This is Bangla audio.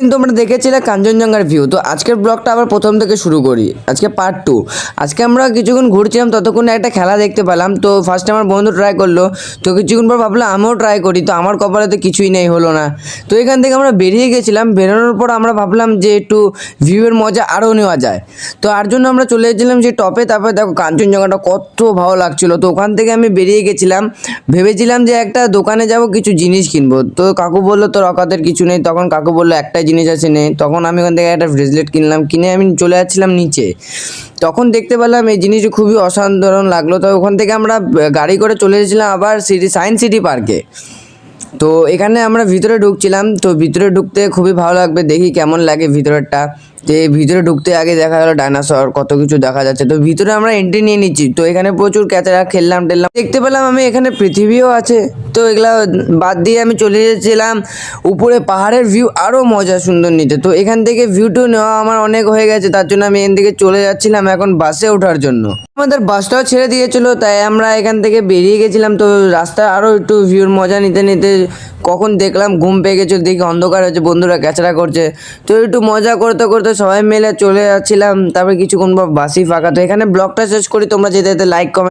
কিন্তু আমরা দেখেছিলাম কাঞ্চনজঙ্ঘার ভিউ। তো আজকের ব্লগটা আবার প্রথম থেকে শুরু করি, আজকে পার্ট 2। আজকে আমরা কিছুক্ষণ ঘুরছিলাম, ততক্ষণে একটা খেলা দেখতে পেলাম। তো ফার্স্টে আমার বন্ধু ট্রাই করলো, তো কিছুক্ষণ পর ভাবলাম আমিও ট্রাই করি। তো আমার কপালে তো কিছুই নেই, হলো না। তো এখান থেকে আমরা বেরিয়ে গেছিলাম। বেরোনোর পর আমরা ভাবলাম যে একটু ভিউয়ের মজা আরও নেওয়া যায়। তো আর জন্য আমরা চলে গেছিলাম যে টপে। তারপরে দেখো কাঞ্চনজঙ্ঘাটা কত ভালো লাগছিলো। তো ওখান থেকে আমি বেরিয়ে গেছিলাম, ভেবেছিলাম যে একটা দোকানে যাব, কিছু জিনিস কিনবো। তো কাকু বললো তোর অকাতের কিছু নেই। তখন কাকু বললো একটাই জিনিস আছে নে। তখন আমি ওখান থেকে একটা ব্রেসলেট কিনলাম, কিনে আমি চলে যাচ্ছিলাম নিচে। তখন দেখতে পেলাম এই জিনিসটা খুবই অসাধারণ লাগলো। তো ওখান থেকে আমরা গাড়ি করে চলে গেছিলাম আবার সায়েন্স সিটি পার্কে। তো এখানে আমরা ভিতরে ঢুকছিলাম। তো ভিতরে ঢুকতে খুবই ভালো লাগবে, দেখি কেমন লাগে ভিতরেরটা। যে ভিতরে ঢুকতে আগে দেখা গেলো ডাইনোসর, কত কিছু দেখা যাচ্ছে। তো ভিতরে আমরা এন্ট্রি নিয়ে নিচ্ছি। তো এখানে প্রচুর ক্যাচেরা খেললাম টেললাম, দেখতে পেলাম আমি এখানে পৃথিবীও আছে। তো এগুলা বাদ দিয়ে আমি চলে যাচ্ছিলাম উপরে, পাহাড়ের ভিউ আরও মজা সুন্দর নিতে। তো এখান থেকে ভিউটু নেওয়া আমার অনেক হয়ে গেছে, তার জন্য আমি এখান থেকে চলে যাচ্ছিলাম এখন বাসে ওঠার জন্য। আমাদের বাসটাও ছেড়ে দিয়েছিল, তাই আমরা এখান থেকে বেরিয়ে গেছিলাম। তো রাস্তায় আরও একটু ভিউর মজা নিতে নিতে কখন দেখলাম ঘুম পেয়ে গেছিলো, দেখি অন্ধকার হচ্ছে, বন্ধুরা ক্যাচড়া করছে। তো একটু মজা করতে করতে সবাই মিলে চলে যাচ্ছিলাম। তারপরে কিছুক্ষণ পর বাসই ফাঁকা। তো এখানে ব্লগটা শেষ করি, তোমরা যেতে যেতে লাইক কমেন্ট